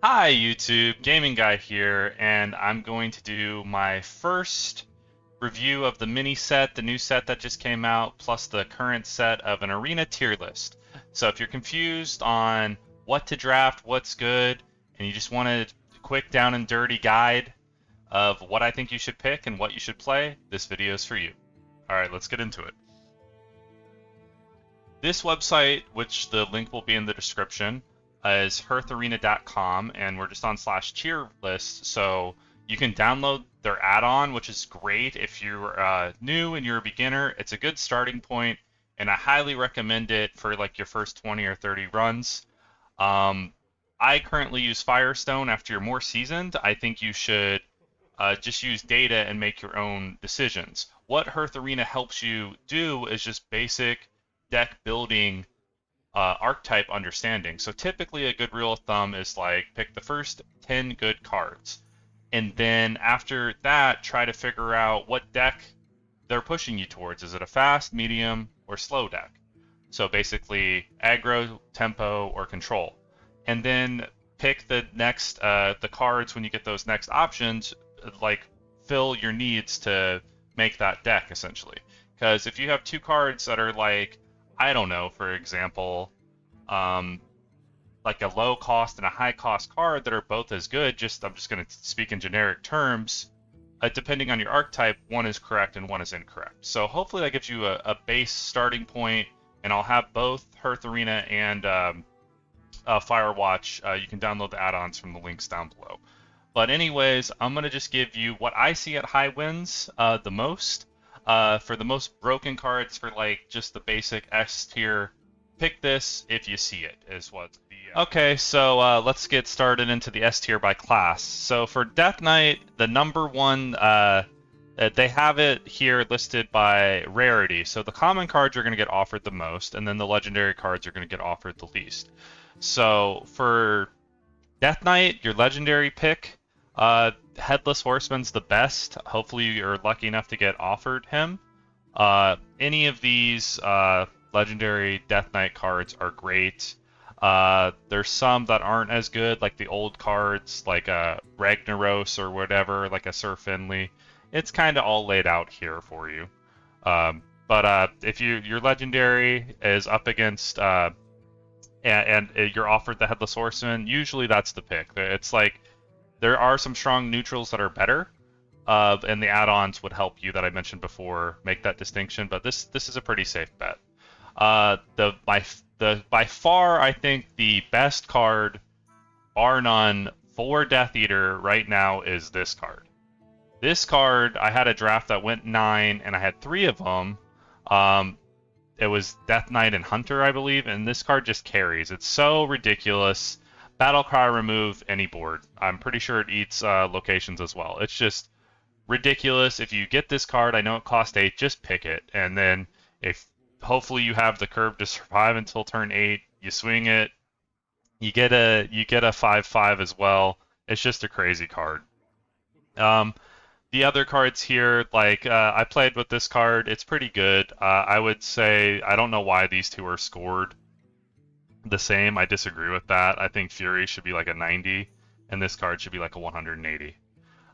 Hi YouTube, Gaming Guy here, and I'm going to do my first review of the mini set, the new set that just came out, plus the current set of an arena tier list. So if you're confused on what to draft, what's good, and you just want a quick down and dirty guide of what I think you should pick and what you should play, this video is for you. Alright, let's get into it. This website, which the link will be in the description, is heartharena.com, and we're just on /tier list, so you can download their add-on, which is great if you're new and you're a beginner. It's a good starting point, and I highly recommend it for like your first 20 or 30 runs. I currently use Firestone. After you're more seasoned, I think you should just use data and make your own decisions. What Hearth Arena helps you do is just basic deck building archetype understanding. So typically a good rule of thumb is like pick the first 10 good cards. And then after that, try to figure out what deck they're pushing you towards. Is it a fast, medium, or slow deck? So basically aggro, tempo, or control. And then pick the cards when you get those next options, like fill your needs to make that deck essentially. Because if you have two cards that are like, I don't know, for example, um, like a low cost and a high cost card that are both as good, I'm just going to speak in generic terms, depending on your archetype, one is correct and one is incorrect. So hopefully that gives you a base starting point, and I'll have both Hearth Arena and Firewatch. You can download the add-ons from the links down below. But anyways, I'm going to just give you what I see at high wins the most. For the most broken cards for like just the basic S tier, pick this if you see it, is what the... Okay, so let's get started into the S tier by class. So for Death Knight, the number one, they have it here listed by rarity. So the common cards are going to get offered the most, and then the legendary cards are going to get offered the least. So for Death Knight, your legendary pick, Headless Horseman's the best. Hopefully you're lucky enough to get offered him. Any of these legendary Death Knight cards are great. There's some that aren't as good, like the old cards, like Ragnaros or whatever, like a Sir Finley. It's kind of all laid out here for you. But if your legendary is up against and you're offered the Headless Horseman, usually that's the pick. It's like there are some strong neutrals that are better, and the add-ons would help you that I mentioned before make that distinction. But this is a pretty safe bet. By far, I think the best card, bar none, for Death Eater right now is this card. This card, I had a draft that went 9, and I had 3 of them. It was Death Knight and Hunter, I believe, and this card just carries. It's so ridiculous. Battlecry remove any board. I'm pretty sure it eats locations as well. It's just ridiculous. If you get this card, I know it costs 8, just pick it. And then if hopefully you have the curve to survive until turn 8, you swing it, you get a 5/5 as well. It's just a crazy card. The other cards here, like I played with this card, it's pretty good. I would say I don't know why these two are scored the same. I disagree with that. I think Fury should be like a 90, and this card should be like a 180.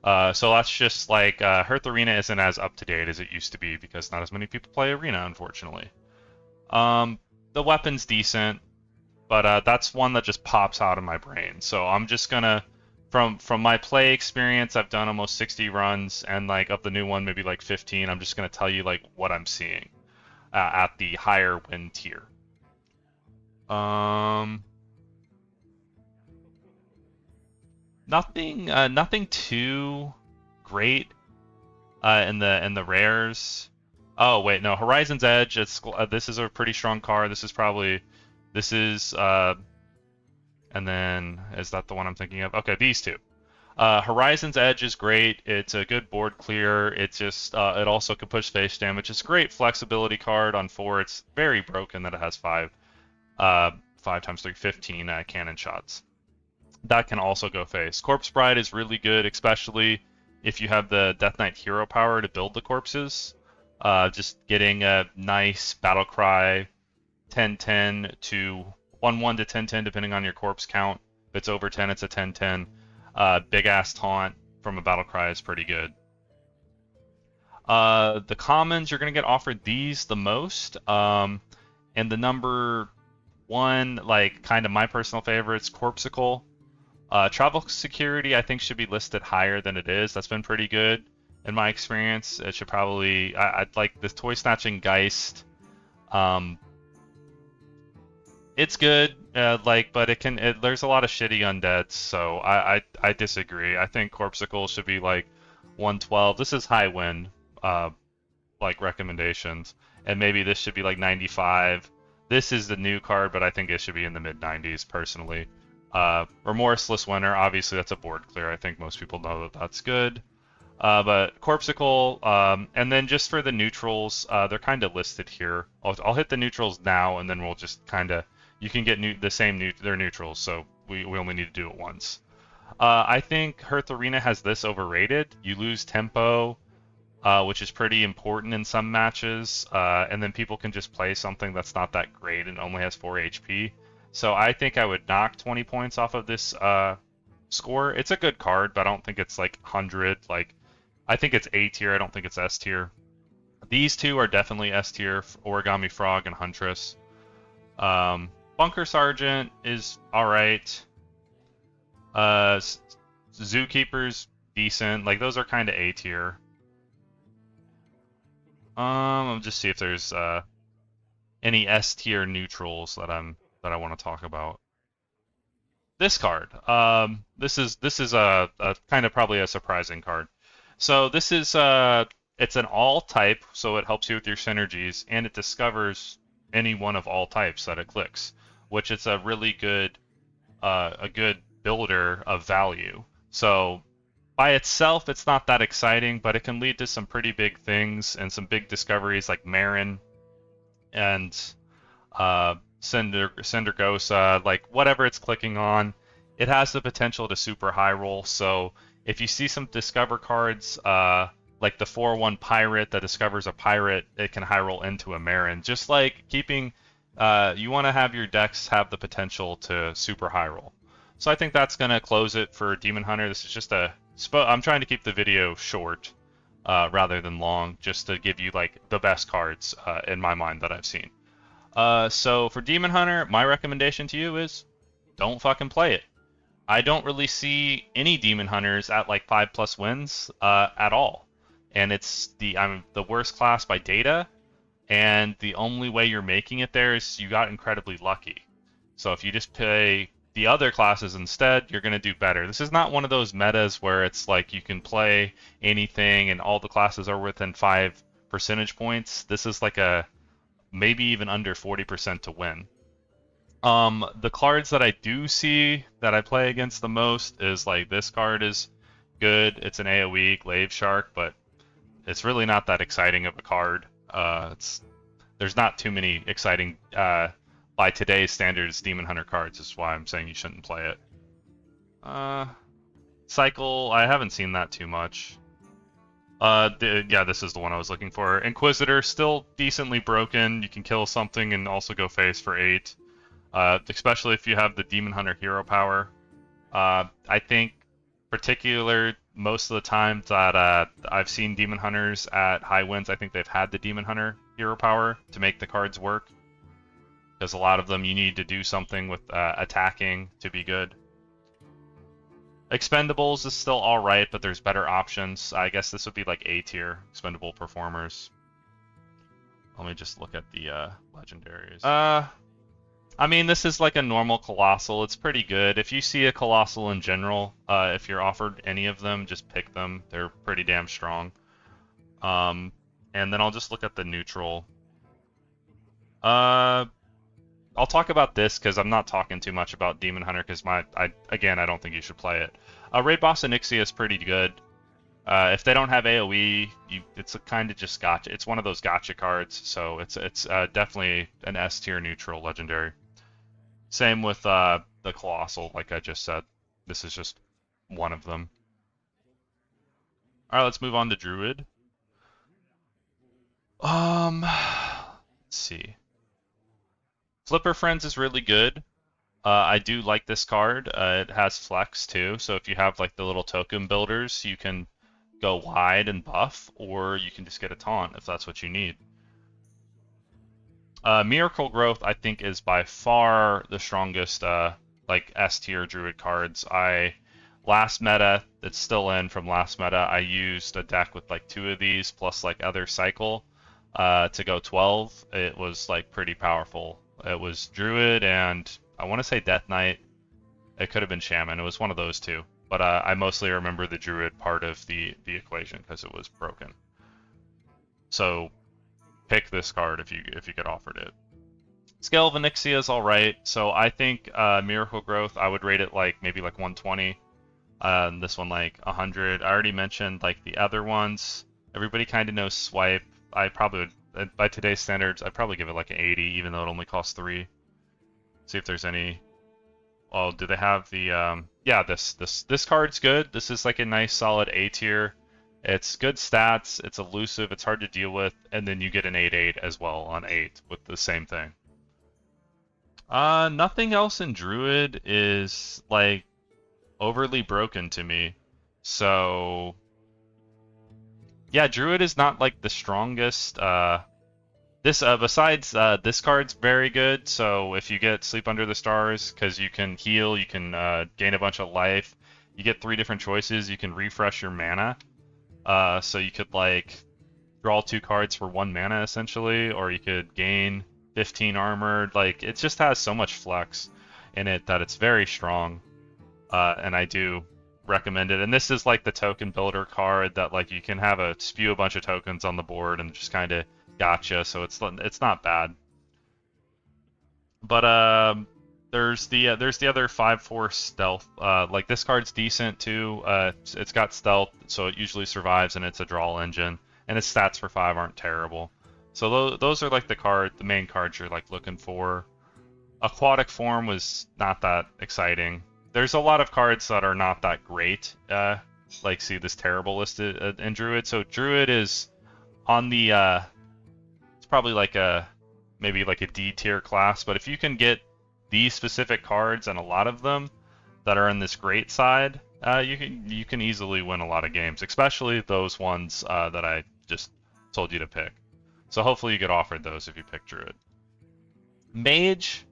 So that's just like Hearth Arena isn't as up to date as it used to be because not as many people play Arena, unfortunately. The weapon's decent, but that's one that just pops out of my brain. So I'm just gonna, from my play experience, I've done almost 60 runs, and like of the new one, maybe like 15. I'm just gonna tell you like what I'm seeing at the higher win tier. Nothing too great in the rares. Oh wait, no, Horizon's Edge. This is a pretty strong card. This is and then is that the one I'm thinking of? Okay, these two. Horizon's Edge is great. It's a good board clear. It also can push face damage. It's a great flexibility card on 4. It's very broken that it has 5 times 3, 15 cannon shots. That can also go face. Corpse Bride is really good, especially if you have the Death Knight hero power to build the corpses. Just getting a nice Battlecry 10-10 to 1-1 to 10-10, depending on your corpse count, If it's over 10, it's a 10/10. Big ass taunt from a battle cry is pretty good. The commons, you're gonna get offered these the most. And the number one, like kind of my personal favorites, Corpsicle. Travel security, I think, should be listed higher than it is. That's been pretty good in my experience. It should probably, I'd like the Toy Snatching Geist. It's good, but there's a lot of shitty undeads, so I disagree. I think Corpsicle should be like 112. This is high win, like recommendations, and maybe this should be like 95. This is the new card, but I think it should be in the mid 90s personally. Remorseless Winner, obviously that's a board clear. I think most people know that that's good. But Corpsicle, and then just for the neutrals, they're kind of listed here. I'll hit the neutrals now, and then we'll just kind of, you can get they're neutrals, so we only need to do it once. I think Hearth Arena has this overrated. You lose tempo, which is pretty important in some matches, and then people can just play something that's not that great and only has 4 HP. So I think I would knock 20 points off of this score. It's a good card, but I don't think it's like 100. Like, I think it's A tier. I don't think it's S tier. These two are definitely S tier: Origami Frog and Huntress. Bunker Sergeant is all right. Zookeeper's decent. Like, those are kind of A tier. I'll just see if there's any S tier neutrals that I want to talk about. This card. This is a kind of probably a surprising card. So this is it's an all type, so it helps you with your synergies, and it discovers any one of all types that it clicks, which it's a really good builder of value. So by itself, it's not that exciting, but it can lead to some pretty big things and some big discoveries like Marin and Syndergosa, like whatever it's clicking on, it has the potential to super high roll. So if you see some discover cards, like the 4/1 pirate that discovers a pirate, it can high roll into a Marin. Just like keeping, you want to have your decks have the potential to super high roll. So I think that's gonna close it for Demon Hunter. This is just I'm trying to keep the video short rather than long, just to give you like the best cards in my mind that I've seen. So for Demon Hunter, my recommendation to you is don't fucking play it. I don't really see any Demon Hunters at like 5+ wins at all. And I'm the worst class by data, and the only way you're making it there is you got incredibly lucky. So if you just play the other classes instead, you're going to do better. This is not one of those metas where it's like you can play anything and all the classes are within 5 percentage points. This is like a maybe even under 40% to win. The cards that I do see that I play against the most is like this card is good. It's an AoE Glaive Shark, but it's really not that exciting of a card. There's not too many exciting by today's standards Demon Hunter cards. Is why I'm saying you shouldn't play it. Cycle, I haven't seen that too much. Yeah, this is the one I was looking for. Inquisitor, still decently broken. You can kill something and also go face for 8. Especially if you have the Demon Hunter hero power. I think, most of the time that I've seen Demon Hunters at high wins, I think they've had the Demon Hunter hero power to make the cards work. Because a lot of them you need to do something with attacking to be good. Expendables is still alright, but there's better options. I guess this would be like A tier expendable performers. Let me just look at the legendaries. I mean, this is like a normal Colossal. It's pretty good. If you see a Colossal in general, if you're offered any of them, just pick them. They're pretty damn strong. And then I'll just look at the neutral. I'll talk about this because I'm not talking too much about Demon Hunter because I don't think you should play it. Raid Boss Onyxia is pretty good. If they don't have AoE, it's a kind of just gotcha. It's one of those gotcha cards, so it's definitely an S tier neutral legendary. Same with the Colossal, like I just said. This is just one of them. All right, let's move on to Druid. Let's see. Flipper Friends is really good. I do like this card. It has flex too, so if you have like the little token builders, you can go wide and buff, or you can just get a taunt if that's what you need. Miracle Growth, I think, is by far the strongest like S tier druid cards. Last meta, it's still in from last meta, I used a deck with like 2 of these plus like other cycle to go 12. It was like pretty powerful. It was druid and I want to say Death Knight. It could have been Shaman. It was one of those two. But I mostly remember the druid part of the equation because it was broken. So pick this card if you get offered it. Scale of Onyxia is alright, so I think Miracle Growth, I would rate it like maybe like 120. This one like 100. I already mentioned like the other ones. Everybody kind of knows Swipe. I probably would, by today's standards, I'd probably give it like an 80, even though it only costs 3. See if there's any. Oh, do they have the? Yeah, this card's good. This is like a nice solid A tier. It's good stats. It's elusive. It's hard to deal with, and then you get an 8/8 as well on 8 with the same thing. Nothing else in Druid is like overly broken to me. So yeah, Druid is not like the strongest. This besides this card's very good. So if you get Sleep Under the Stars, because you can heal, you can gain a bunch of life. You get 3 different choices. You can refresh your mana. So you could like draw 2 cards for 1 mana essentially, or you could gain 15 armored. Like it just has so much flex in it that it's very strong. And I do recommend it. And this is like the token builder card that like you can have spew a bunch of tokens on the board and just kind of gotcha. So it's not bad. But there's the other 5/4 stealth. Like this card's decent too. It's got stealth, so it usually survives, and it's a draw engine. And its stats for 5 aren't terrible. So those are like the main cards you're like looking for. Aquatic Form was not that exciting. There's a lot of cards that are not that great. Like see this terrible listed in Druid. So Druid is on the it's probably like maybe like a D tier class, but if you can get these specific cards and a lot of them that are in this great side, you can easily win a lot of games, especially those ones that I just told you to pick. So hopefully you get offered those if you pick Druid. Mage,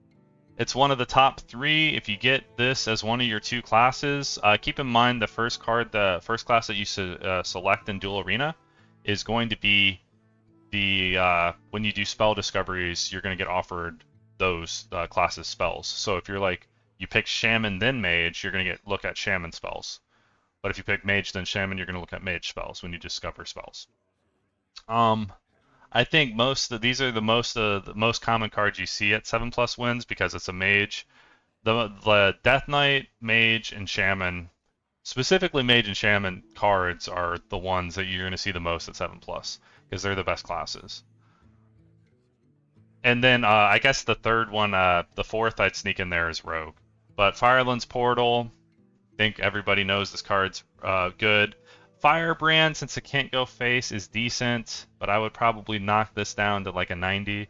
it's one of the top 3. If you get this as one of your 2 classes, keep in mind the first class that you select in Duel Arena is going to be when you do spell discoveries, you're going to get offered those classes spells. So if you're like you pick Shaman then Mage, you're going to look at Shaman spells. But if you pick Mage then Shaman, you're going to look at Mage spells when you discover spells. I think these are the most common cards you see at 7+ wins because it's a Mage. The Death Knight, Mage, and Shaman, specifically Mage and Shaman cards are the ones that you're going to see the most at 7+, because they're the best classes. And then I guess the third one, the fourth I'd sneak in there is Rogue. But Fireland's Portal, I think everybody knows this card's good. Firebrand, since it can't go face, is decent, but I would probably knock this down to like a 90.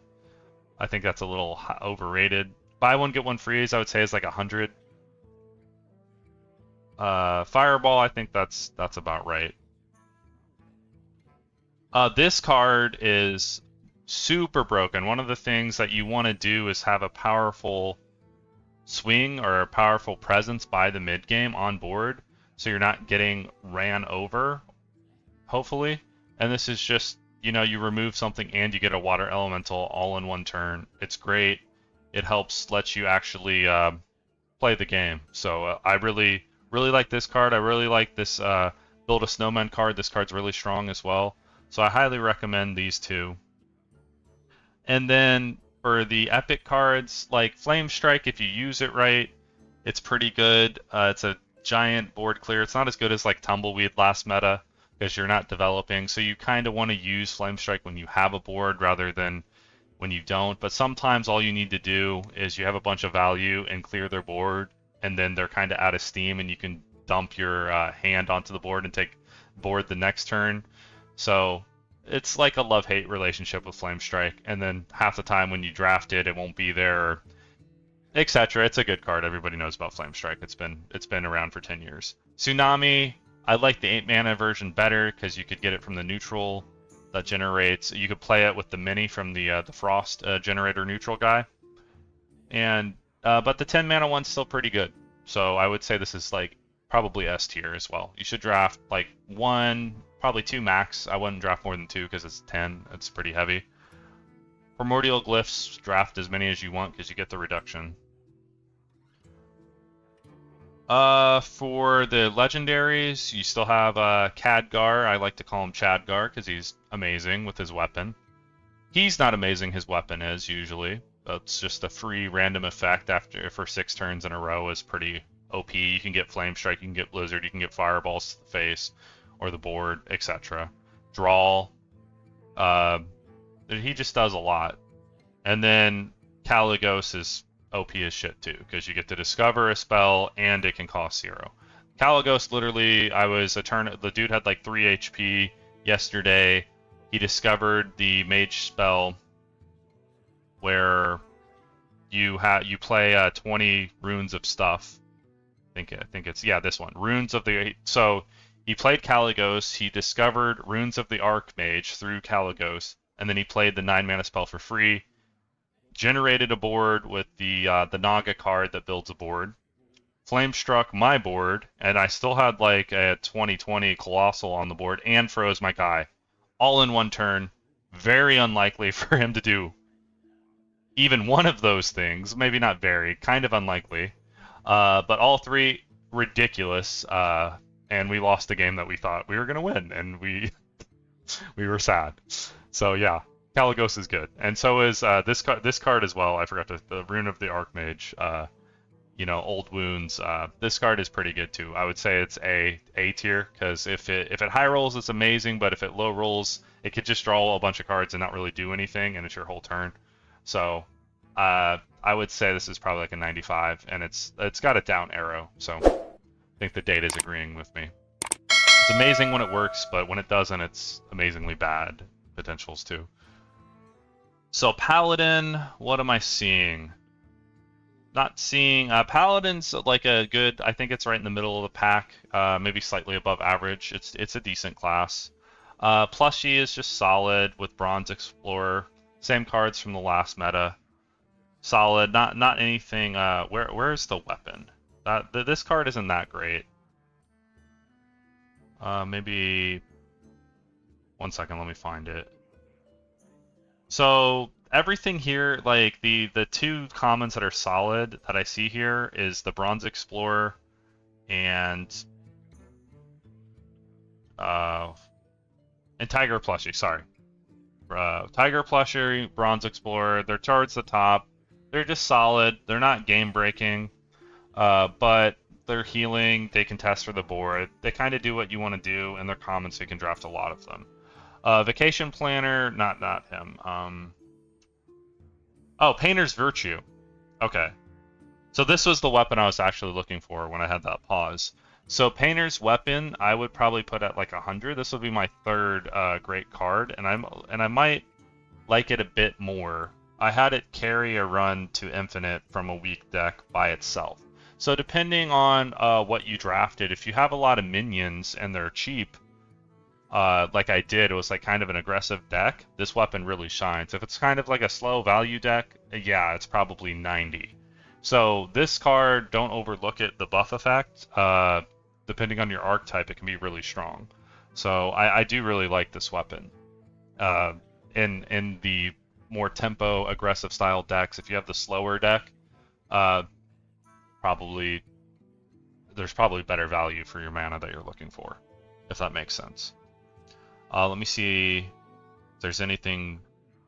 I think that's a little overrated. Buy one, get one free, I would say is like 100. Fireball, I think that's about right. This card is super broken. One of the things that you want to do is have a powerful swing or a powerful presence by the mid game on board, so you're not getting ran over, hopefully. And this is just, you remove something and you get a water elemental all in one turn. It's great. It helps let you actually play the game. So I really like this card. I really like this Build a Snowman card. This card's really strong as well. So I highly recommend these 2. And then for the epic cards, like Flame Strike, if you use it right, it's pretty good. It's a giant board clear. It's not as good as like Tumbleweed last meta because you're not developing. So you kind of want to use Flame Strike when you have a board rather than when you don't. But sometimes all you need to do is you have a bunch of value and clear their board, and then they're kind of out of steam, and you can dump your hand onto the board and take board the next turn. So it's like a love-hate relationship with Flame Strike, and then half the time when you draft it, it won't be there. etc. It's a good card. Everybody knows about Flame Strike. It's been around for 10 years. Tsunami, I like the 8 mana version better because you could get it from the neutral that generates. You could play it with the mini from the Frost generator neutral guy, and but the 10 mana one's still pretty good. So I would say this is like probably S tier as well. You should draft like one, probably two max. I wouldn't draft more than two because it's 10. It's pretty heavy. Primordial Glyphs, draft as many as you want because you get the reduction. For the legendaries, you still have Khadgar. I like to call him Chadgar because he's amazing with his weapon. He's not amazing, his weapon is usually. It's just a free random effect for 6 turns in a row is pretty OP. You can get Flame Strike, you can get Blizzard, you can get Fireballs to the face or the board, etc. Draw. He just does a lot. And then Kaligos is OP as shit too, because you get to discover a spell and it can cost 0. Kaligos, literally, the dude had like 3 HP yesterday. He discovered the Mage spell where you play 20 runes of stuff. I think it's this one. Runes of the So he played Kaligos, he discovered Runes of the Archmage through Kaligos, and then he played the 9 mana spell for free. Generated a board with the Naga card that builds a board. Flame struck my board, and I still had like a 20/20 Colossal on the board, and froze my guy. All in one turn. Very unlikely for him to do even one of those things. Maybe not very, kind of unlikely. But all three, ridiculous. And we lost the game that we thought we were going to win, and we were sad. So yeah. Kaligos is good, and so is this card as well. I forgot the Rune of the Archmage. Old Wounds. This card is pretty good too. I would say it's A tier because if it high rolls, it's amazing. But if it low rolls, it could just draw a bunch of cards and not really do anything, and it's your whole turn. So I would say this is probably like a 95, and it's got a down arrow. So I think the data is agreeing with me. It's amazing when it works, but when it doesn't, it's amazingly bad potentials too. So Paladin, what am I seeing? Not seeing Paladin's like a good. I think it's right in the middle of the pack, maybe slightly above average. It's a decent class. Plushie is just solid with Bronze Explorer. Same cards from the last meta. Solid. Not anything. Where's the weapon? This card isn't that great. Maybe 1 second. Let me find it. So everything here, like the two commons that are solid that I see here is the Bronze Explorer and Tiger Plushie. Sorry, Tiger Plushie, Bronze Explorer. They're towards the top. They're just solid. They're not game breaking, but they're healing. They can test for the board. They kind of do what you want to do, and they're common, so you can draft a lot of them. Vacation Planner, not him. Oh, Painter's Virtue. Okay. So this was the weapon I was actually looking for when I had that pause. So Painter's Weapon, I would probably put at like 100. This would be my third great card, and I might like it a bit more. I had it carry a run to Infinite from a weak deck by itself. So depending on what you drafted, if you have a lot of minions and they're cheap, like I did, it was like kind of an aggressive deck, this weapon really shines. If it's kind of like a slow value deck, yeah, it's probably 90. So this card, don't overlook it, the buff effect. Depending on your archetype, it can be really strong. So I do really like this weapon. In the more tempo, aggressive style decks, if you have the slower deck, there's probably better value for your mana that you're looking for, if that makes sense. Let me see if there's anything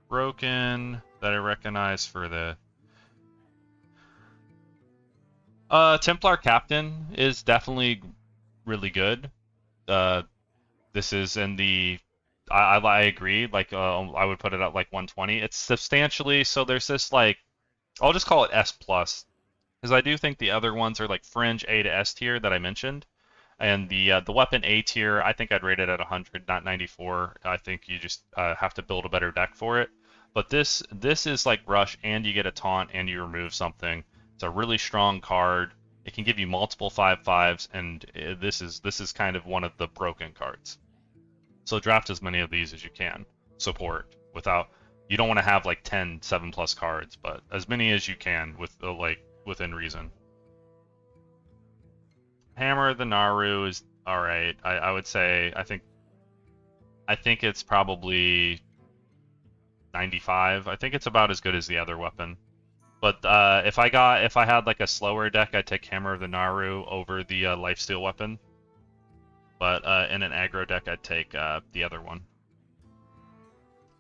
broken that I recognize for the... Templar Captain is definitely really good. This is in the... I agree, like, I would put it at like 120. It's substantially... So there's this, like... I'll just call it S+. Because I do think the other ones are like Fringe A to S tier that I mentioned. And the weapon A tier, I think I'd rate it at 100, not 94. I think you just have to build a better deck for it. But this is like Rush, and you get a taunt, and you remove something. It's a really strong card. It can give you multiple 5/5s, and this is kind of one of the broken cards. So draft as many of these as you can. Support without. You don't want to have like 10 7+ cards, but as many as you can with like within reason. Hammer the Naru is all right. I would say I think it's probably 95. I think it's about as good as the other weapon. But if I had like a slower deck, I'd take Hammer of the Naru over the Lifesteal weapon. But in an aggro deck, I'd take the other one.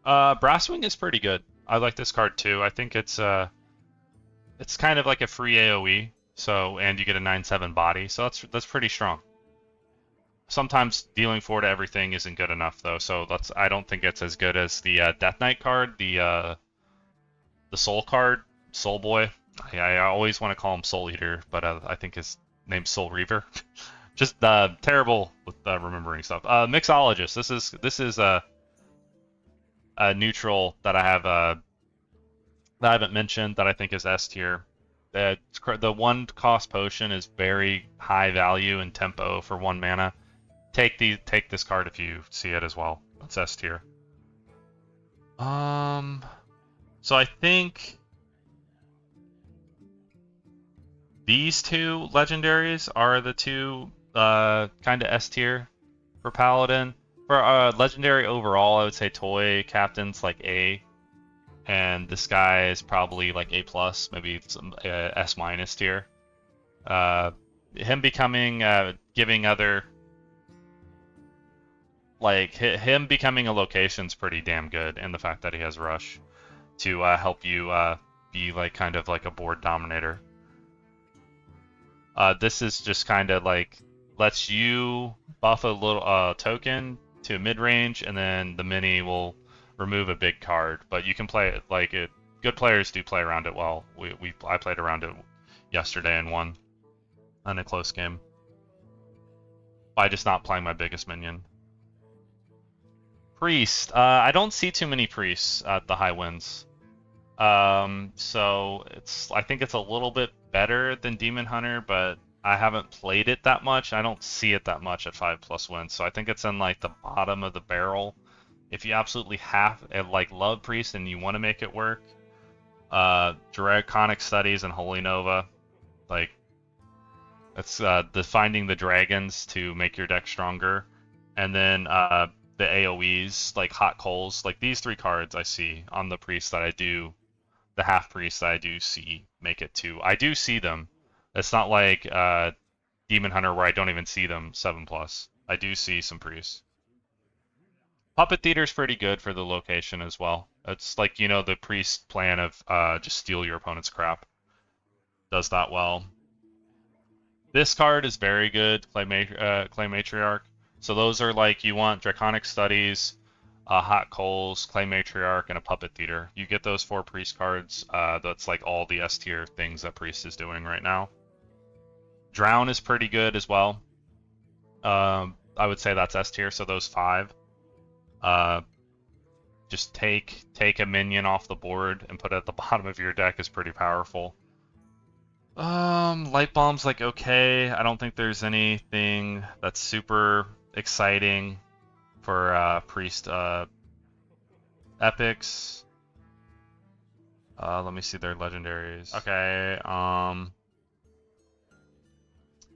Brasswing is pretty good. I like this card too. I think it's kind of like a free AOE. So and you get a 9/7 body. So that's pretty strong. Sometimes dealing 4 to everything isn't good enough though. So I don't think it's as good as the Death Knight card, the Soul card. Soul Boy. I always want to call him Soul Eater, but I think his name's Soul Reaver. Just terrible with remembering stuff. Mixologist. This is a neutral that I have that I haven't mentioned that I think is S tier. The 1 cost potion is very high value and tempo for 1 mana. Take this card if you see it as well. That's S tier. So I think these 2 legendaries are the 2 kind of S tier for Paladin. For legendary overall, I would say Toy Captain's like A, and this guy is probably like A+, maybe some S- tier. Him becoming giving other like him becoming a location's pretty damn good, and the fact that he has Rush to help you be like kind of like a board dominator. This is just kind of like lets you buff a little token to mid-range, and then the mini will remove a big card. But you can play it like it. Good players do play around it well. I played around it yesterday and won in a close game by just not playing my biggest minion. Priest. I don't see too many priests at the high winds. So I think it's a little bit better than Demon Hunter, but I haven't played it that much. I don't see it that much at 5+ wins, so I think it's in like the bottom of the barrel. If you absolutely love Priest and you want to make it work, Draconic Studies and Holy Nova, like it's finding the dragons to make your deck stronger, and then the AoEs like Hot Coals, like these 3 cards I see on the Priest that I do. The half priest I do see make it too. I do see them. It's not like Demon Hunter where I don't even see them 7+. I do see some priests. Puppet Theater's pretty good for the location as well. It's like, the priest plan of just steal your opponent's crap. Does that well. This card is very good, Clay Matriarch. So those are like, you want Draconic Studies, Hot Coals, Clay Matriarch, and a Puppet Theater. You get those 4 Priest cards. That's like all the S tier things that Priest is doing right now. Drown is pretty good as well. I would say that's S tier, so those 5. Just take a minion off the board and put it at the bottom of your deck is pretty powerful. Light Bomb's like okay. I don't think there's anything that's super exciting for Priest epics. Let me see their legendaries. Okay.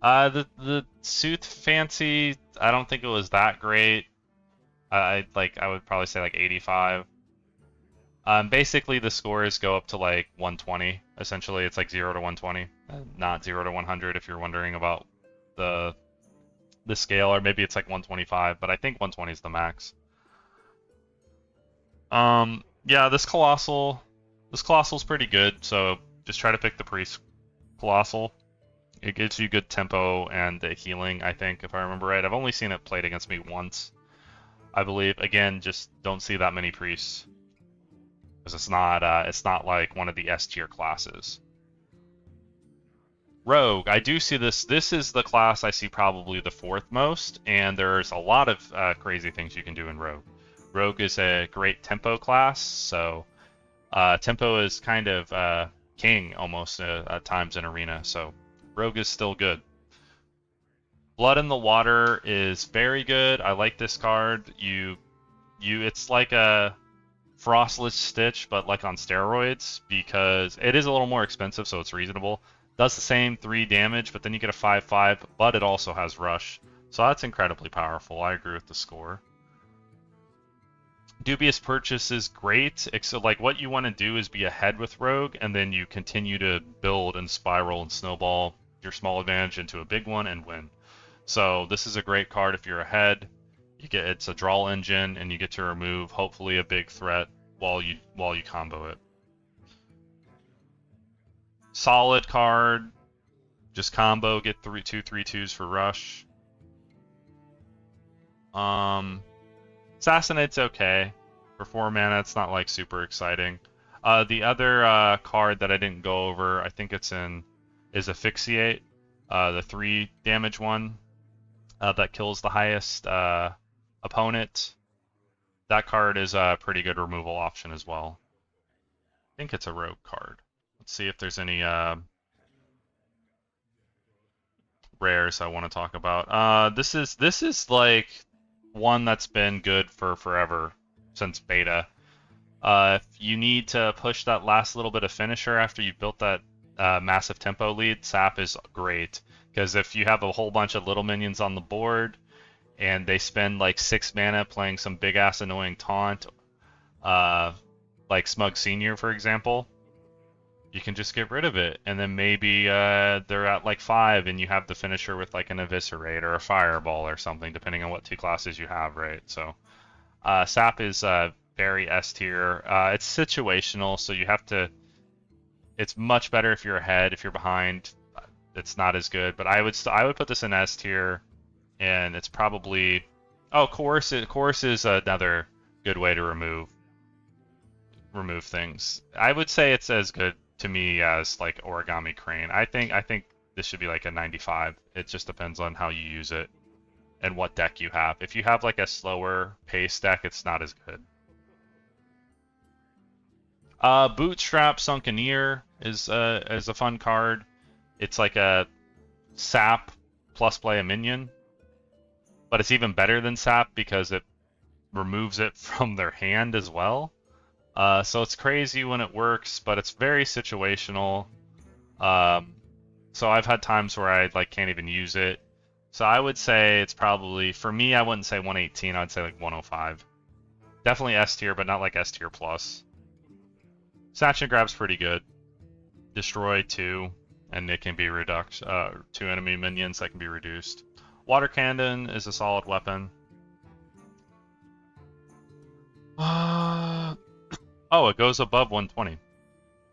The Sooth Fancy, I don't think it was that great. I would probably say like 85. Basically the scores go up to like 120. Essentially, it's like 0 to 120, not 0 to 100 if you're wondering about the scale, or maybe it's like 125, but I think 120 is the max. Yeah, this Colossal's pretty good, so just try to pick the Priest Colossal. It gives you good tempo and healing, I think, if I remember right. I've only seen it played against me once, I believe. Again, just don't see that many priests, because it's not like one of the S tier classes. Rogue, I do see this. This is the class I see probably the 4th most, and there's a lot of crazy things you can do in Rogue. Rogue is a great tempo class, so tempo is kind of king almost at times in Arena. So Rogue is still good. Blood in the Water is very good. I like this card. It's like a Frostless Stitch, but like on steroids, because it is a little more expensive, so it's reasonable. Does the same 3 damage, but then you get a 5/5, but it also has Rush. So that's incredibly powerful. I agree with the score. Dubious Purchase is great. So like what you want to do is be ahead with Rogue, and then you continue to build and spiral and snowball your small advantage into a big one and win. So this is a great card if you're ahead. It's a draw engine, and you get to remove hopefully a big threat while you combo it. Solid card. Just combo, get 2/3/2s for rush. Assassinate's okay. For 4 mana, it's not like super exciting. The other card that I didn't go over, I think is Asphyxiate, the 3 damage one that kills the highest opponent. That card is a pretty good removal option as well. I think it's a rogue card. Let's see if there's any rares I want to talk about. This is like one that's been good for forever, since beta. If you need to push that last little bit of finisher after you've built that massive tempo lead, Sap is great. Because if you have a whole bunch of little minions on the board, and they spend like 6 mana playing some big ass annoying taunt, like Smug Senior, for example, you can just get rid of it, and then maybe they're at like 5, and you have the finisher with like an Eviscerate or a Fireball or something, depending on what 2 classes you have, right? So Sap is very S tier. It's situational, so you have to. It's much better if you're ahead. If you're behind, it's not as good. But I would put this in S tier, and it's probably. Oh, Coerce is another good way to remove things. I would say it's as good to me as like Origami Crane. I think this should be like a 95. It just depends on how you use it and what deck you have. If you have like a slower pace deck, it's not as good. Bootstrap Sunkeneer is a fun card. It's like a Sap plus play a minion, but it's even better than Sap because it removes it from their hand as well. So it's crazy when it works, but it's very situational. So I've had times where I like can't even use it. So I would say it's probably, for me, I wouldn't say 118. I'd say like 105. Definitely S tier, but not like S tier plus. Snatch and Grab's pretty good. Destroy 2, and it can be reduced. 2 enemy minions that can be reduced. Water Cannon is a solid weapon. Oh, it goes above 120.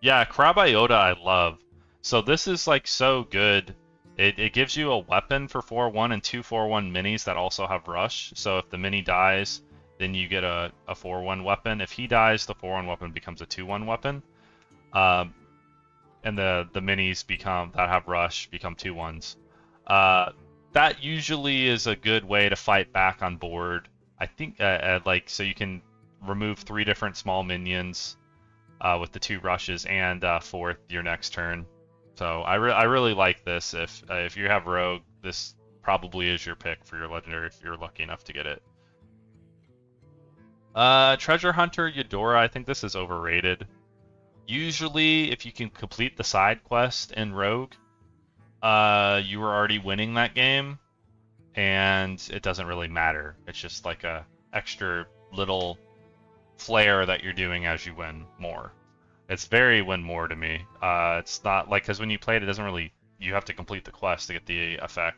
Yeah, Crab Iota I love. So this is like so good. It gives you a weapon for 4/1 and 2 4/1 minis that also have rush. So if the mini dies, then you get a 4/1 weapon. If he dies, the 4/1 weapon becomes a 2/1 weapon. And the minis that have rush become 2/1s. That usually is a good way to fight back on board. I think so you can remove 3 different small minions with the 2 rushes and 4th your next turn. So I really like this. If you have Rogue, this probably is your pick for your legendary if you're lucky enough to get it. Treasure Hunter Eudora, I think this is overrated. Usually, if you can complete the side quest in Rogue, you were already winning that game, and it doesn't really matter. It's just like a extra little flair that you're doing as you win more. It's very win more to me. It's not like, because when you play it, it doesn't really. You have to complete the quest to get the effect.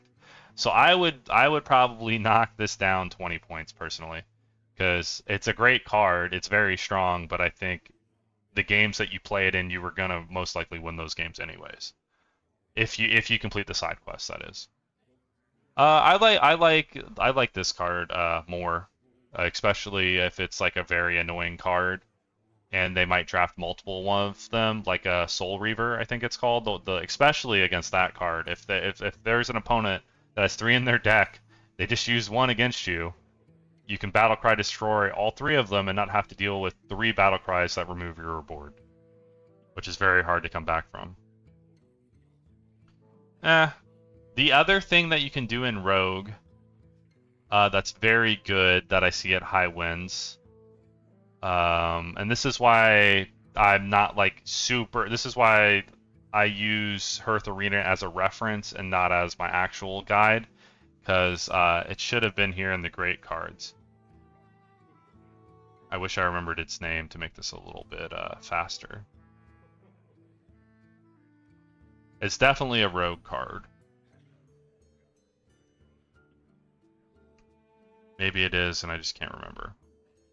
So I would probably knock this down 20 points personally, because it's a great card. It's very strong, but I think the games that you play it in, you were gonna most likely win those games anyways. If you complete the side quest, that is. I like this card more, especially if it's like a very annoying card, and they might draft multiple of them, like a Soul Reaver, I think it's called. Especially against that card, if there's an opponent that has 3 in their deck, they just use 1 against you. You can Battlecry destroy all 3 of them and not have to deal with 3 Battlecries that remove your board. which is very hard to come back from. The other thing that you can do in Rogue that's very good that I see at high winds, and this is why I'm not like super, this is why I use Hearth Arena as a reference and not as my actual guide, because it should have been here in the great cards. I wish I remembered its name to make this a little bit faster. It's definitely a rogue card. Maybe it is, and I just can't remember.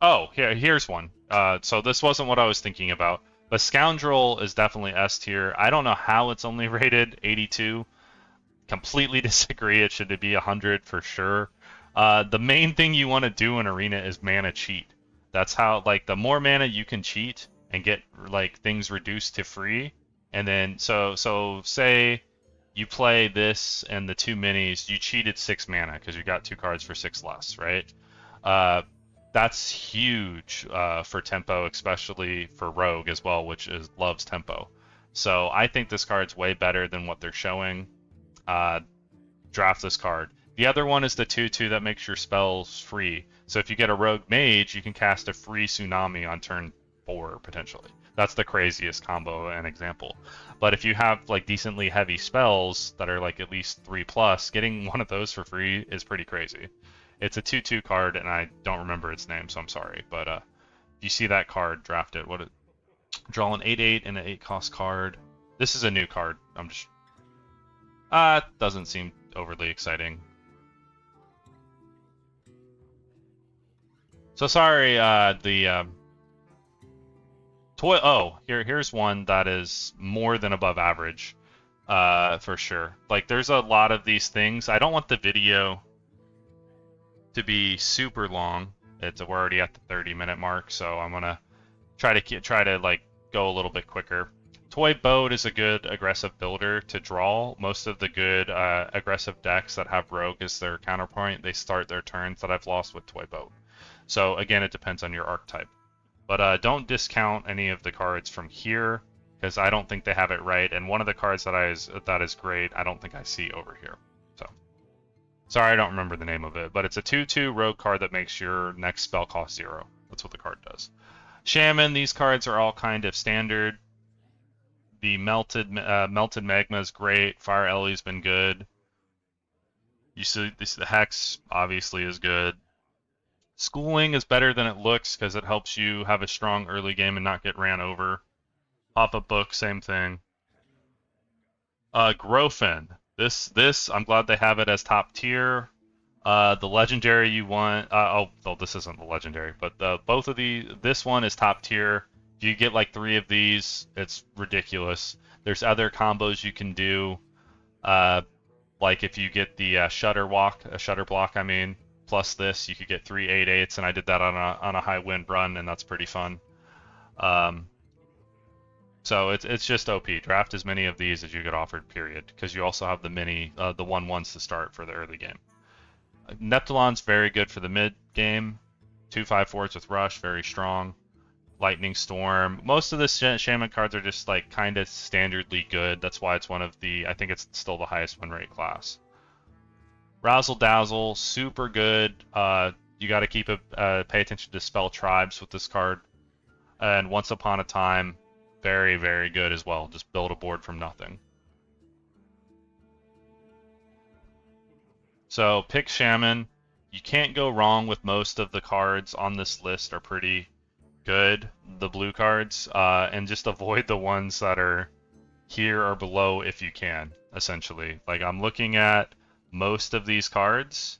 Oh, here's one. So this wasn't what I was thinking about, but Scoundrel is definitely S tier. I don't know how it's only rated 82. Completely disagree. It should be 100 for sure. The main thing you want to do in Arena is mana cheat. That's how, like, the more mana you can cheat and get like things reduced to free, and then so say you play this and the 2 minis, you cheated 6 mana because you got 2 cards for 6 less, right? That's huge for tempo, especially for Rogue as well, which loves tempo. So I think this card's way better than what they're showing. Draft this card. The other one is the 2/2 that makes your spells free. So if you get a Rogue Mage, you can cast a free Tsunami on turn 4 potentially. That's the craziest combo and example. But if you have like decently heavy spells that are like at least 3+, getting one of those for free is pretty crazy. It's a 2/2 card, and I don't remember its name, so I'm sorry. But if you see that card, draft it. Draw an 8/8 and an 8-cost card. This is a new card. I'm just doesn't seem overly exciting. So sorry, toy. Oh, here's one that is more than above average, for sure. Like, there's a lot of these things. I don't want the video to be super long. We're already at the 30-minute mark, so I'm gonna try to like go a little bit quicker. Toy Boat is a good aggressive builder to draw. Most of the good aggressive decks that have Rogue as their counterpoint, they start their turns that I've lost with Toy Boat. So again, it depends on your archetype. But don't discount any of the cards from here, because I don't think they have it right. And one of the cards that is great, I don't think I see over here. So sorry, I don't remember the name of it, but it's a 2/2 rogue card that makes your next spell cost 0. That's what the card does. Shaman, these cards are all kind of standard. The Melted Magma is great. Fire Ellie's been good. You see the Hex obviously is good. Schooling is better than it looks because it helps you have a strong early game and not get ran over. Pop-up book, same thing. Grofin. This I'm glad they have it as top tier. The legendary you want. This isn't the legendary, but both of this one is top tier. If you get like 3 of these, it's ridiculous. There's other combos you can do. Like if you get the shutter block, I mean, plus this, you could get 3 8/8s, and I did that on a high wind run, and that's pretty fun. So it's just OP. Draft as many of these as you get offered, period, because you also have the 1/1s to start for the early game. Neptulon's very good for the mid game. 2 5/4s with rush, very strong. Lightning Storm. Most of the Shaman cards are just like kind of standardly good. That's why it's I think it's still the highest win rate class. Razzle Dazzle, super good. You got to pay attention to spell tribes with this card. And Once Upon a Time, very, very good as well. Just build a board from nothing. So pick Shaman. You can't go wrong with most of the cards on this list are pretty good, the blue cards, and just avoid the ones that are here or below if you can, essentially. Like, I'm looking at most of these cards,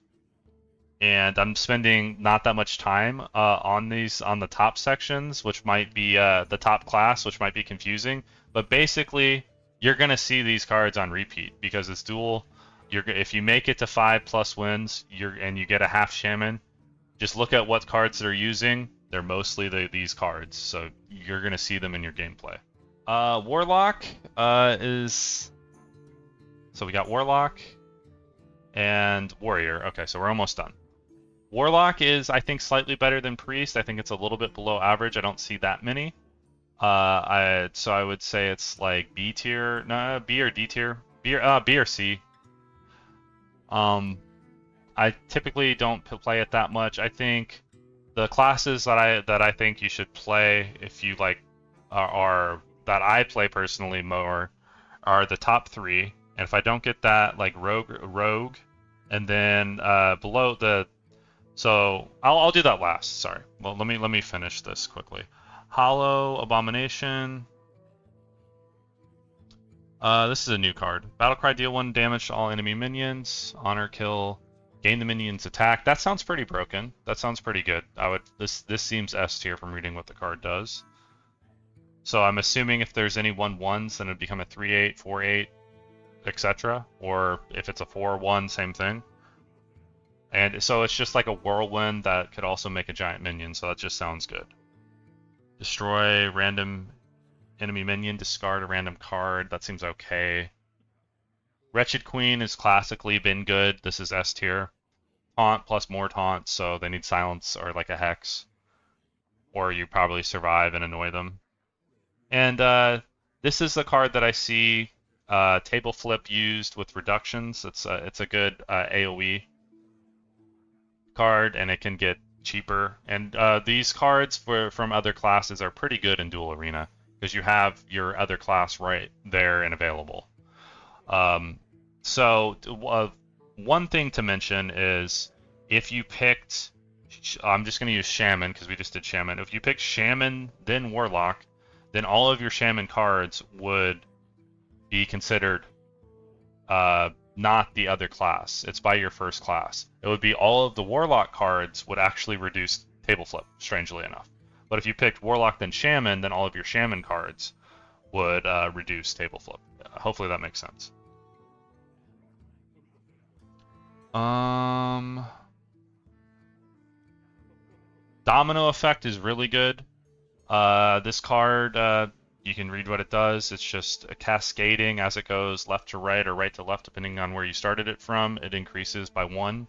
and I'm spending not that much time on the top sections, which might be the top class, which might be confusing. But basically, you're gonna see these cards on repeat because it's dual. If you make it to 5+ wins, and you get a half Shaman, just look at what cards they're using. They're mostly these cards, so you're gonna see them in your gameplay. Warlock is. So we got Warlock and Warrior. Okay, so we're almost done. Warlock is, I think, slightly better than Priest. I think it's a little bit below average. I don't see that many. So I would say it's like B tier, no, B or D tier, B or C. Um, I typically don't play it that much. I think the classes that I think you should play if you like are that I play personally more are the top three. And if I don't get that, like rogue, and then below the so I'll do that last. Sorry. Well, let me finish this quickly. Hollow Abomination. This is a new card. Battlecry, deal 1 damage to all enemy minions. Honor kill, gain the minion's attack. That sounds pretty broken. That sounds pretty good. This seems S tier from reading what the card does. So I'm assuming if there's any 1/1s, then it'd become a 3/8, 4/8, etc. Or if it's a 4/1, same thing. And so it's just like a whirlwind that could also make a giant minion. So that just sounds good. Destroy random enemy minion, discard a random card. That seems okay. Wretched Queen has classically been good. This is S tier. Taunt plus more taunt, so they need silence or like a hex. Or you probably survive and annoy them. And this is the card that I see table flip used with reductions. It's a good AoE card, and it can get cheaper. And these cards from other classes are pretty good in Duel Arena because you have your other class right there and available. So one thing to mention is if you picked, I'm just going to use Shaman because we just did Shaman. If you picked Shaman then Warlock, then all of your Shaman cards would be considered not the other class. It's by your first class. It would be all of the Warlock cards would actually reduce table flip, strangely enough. But if you picked Warlock then Shaman, then all of your Shaman cards would reduce table flip. Hopefully that makes sense. Domino Effect is really good. This card, you can read what it does. It's just a cascading as it goes left to right or right to left, depending on where you started it from. It increases by 1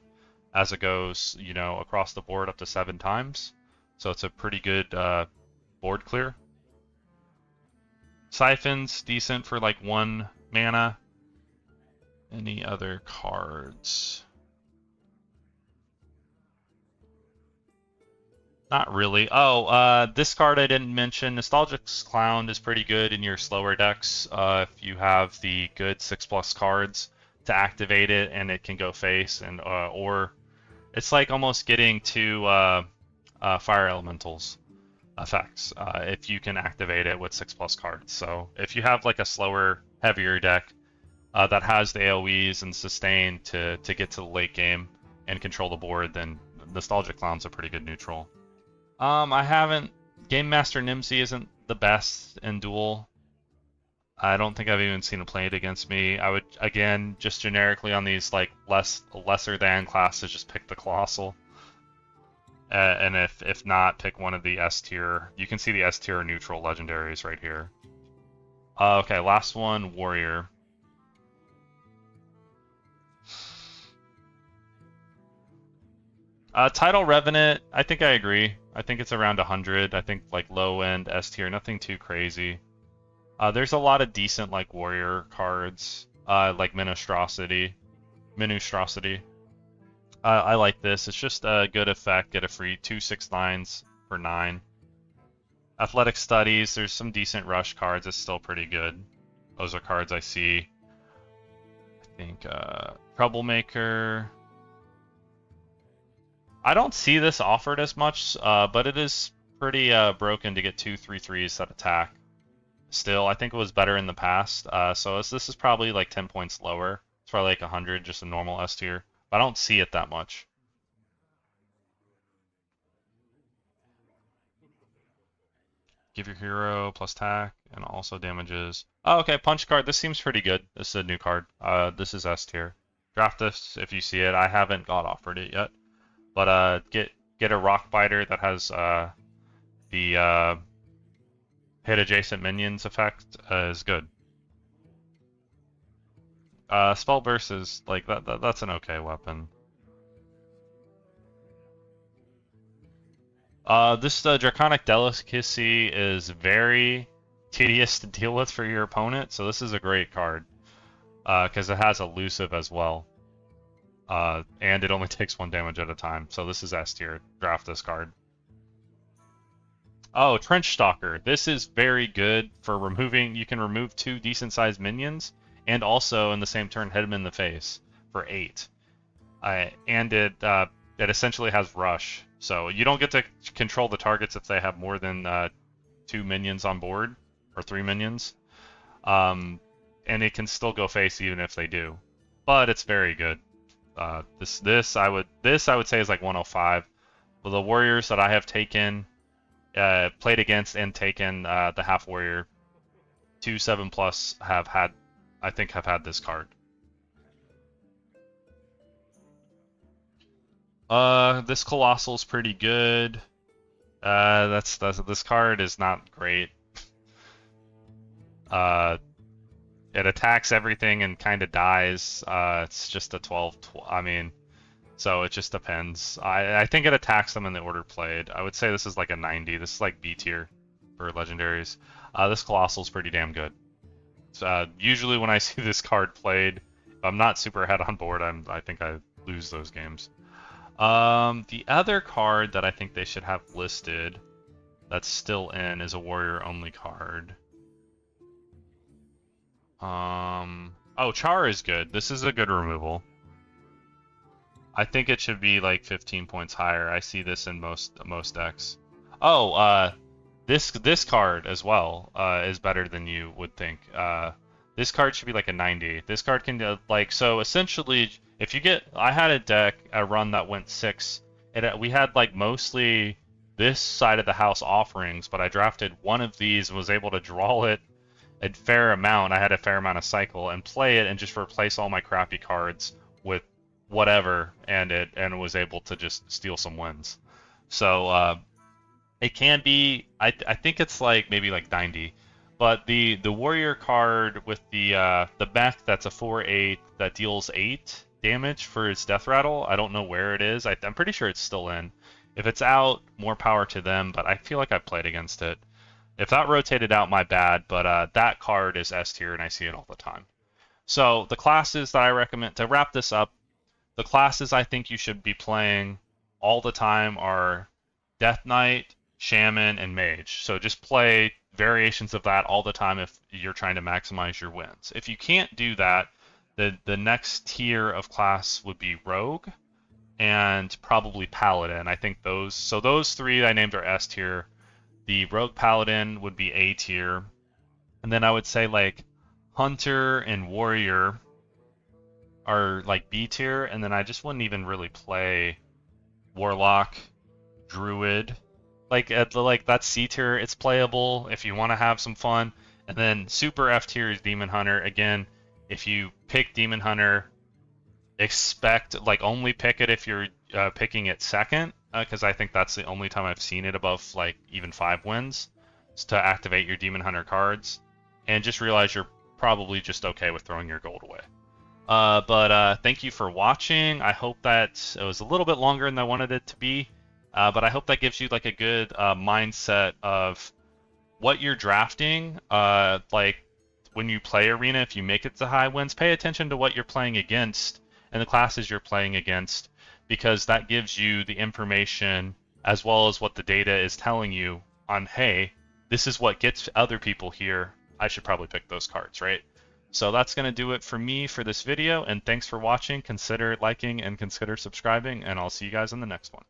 as it goes, across the board up to 7 times. So it's a pretty good board clear. Siphon's decent for like 1 mana. Any other cards? Not really. Oh, this card I didn't mention. Nostalgic's Clown is pretty good in your slower decks. If you have the good 6+ cards to activate it, and it can go face, and or it's like almost getting to Fire Elementals effects if you can activate it with 6+ cards. So if you have like a slower, heavier deck that has the AoEs and sustain to get to the late game and control the board, then Nostalgic Clown's a pretty good neutral. I haven't. Game Master Nimsy isn't the best in Duel. I don't think I've even seen it played against me. I would, again, just generically on these like lesser than classes, just pick the Colossal. And if not, pick one of the S tier. You can see the S tier neutral legendaries right here. Okay, last one, Warrior. Tidal Revenant, I think I agree. I think it's around 100. I think like low end S tier, nothing too crazy. There's a lot of decent like warrior cards, like Minustrosity. I like this. It's just a good effect. Get a free 2/6/9s for 9. Athletic Studies. There's some decent rush cards. It's still pretty good. Those are cards I see. I think Troublemaker. I don't see this offered as much, but it is pretty broken to get 2/3/3s that attack. Still, I think it was better in the past. So this is probably like 10 points lower. It's probably like 100, just a normal S tier. But I don't see it that much. Give your hero plus attack and also damages. Oh, okay, punch card. This seems pretty good. This is a new card. This is S tier. Draft this if you see it. I haven't got offered it yet. But get a rock biter that has the hit adjacent minions effect is good. Spell burst is like that's an okay weapon. This Draconic Delicacy is very tedious to deal with for your opponent, so this is a great card because it has elusive as well, and it only takes 1 damage at a time. So this is S tier. Draft this card. Oh, Trench Stalker. This is very good for removing. You can remove 2 decent-sized minions, and also in the same turn hit them in the face for 8. And it essentially has rush, so you don't get to control the targets if they have more than 2 minions on board or 3 minions. And it can still go face even if they do, but it's very good. This I would say is like 105. Well, the warriors that I have taken, played against and taken the half warrior 2/7+ have had this card. This Colossal's pretty good. This card is not great. It attacks everything and kind of dies. It's just a 12. I mean, so it just depends. I think it attacks them in the order played. I would say this is like a 90. This is like B tier for legendaries. This Colossal's pretty damn good. Usually when I see this card played, if I'm not super ahead on board, I think I lose those games. The other card that I think they should have listed that's still in is a warrior only card. Oh, Char is good. This is a good removal. I think it should be like 15 points higher. I see this in most decks. Oh, this card as well is better than you would think. This card should be like a 90. This card can so essentially, if you get, I had a run that went 6. We had like mostly this side of the house offerings, but I drafted one of these and was able to draw it a fair amount. I had a fair amount of cycle and play it and just replace all my crappy cards with whatever, and was able to just steal some wins. So it can be, I think it's like maybe like 90. But the warrior card with the mech that's a 4/8 that deals 8 damage for its death rattle, I don't know where it is. I'm pretty sure it's still in. If it's out, more power to them, but I feel like I've played against it. If that rotated out, my bad, but that card is S tier and I see it all the time. So the classes that I recommend, to wrap this up, the classes I think you should be playing all the time are Death Knight, Shaman, and Mage. So just play variations of that all the time if you're trying to maximize your wins. If you can't do that, the next tier of class would be Rogue and probably Paladin. I think those 3 I named are S tier. The Rogue Paladin would be A tier. And then I would say like Hunter and Warrior are like B tier, and then I just wouldn't even really play Warlock, Druid. Like that's C tier. It's playable if you want to have some fun. And then super F tier is Demon Hunter. Again, if you pick Demon Hunter, only pick it if you're picking it second, because I think that's the only time I've seen it above like even 5 wins, to activate your Demon Hunter cards. And just realize you're probably just okay with throwing your gold away. But thank you for watching. I hope that it was a little bit longer than I wanted it to be, but I hope that gives you like a good mindset of what you're drafting. Like when you play Arena, if you make it to high wins, pay attention to what you're playing against and the classes you're playing against, because that gives you the information as well as what the data is telling you on, hey, this is what gets other people here. I should probably pick those cards, right? So that's going to do it for me for this video, and thanks for watching. Consider liking and consider subscribing, and I'll see you guys in the next one.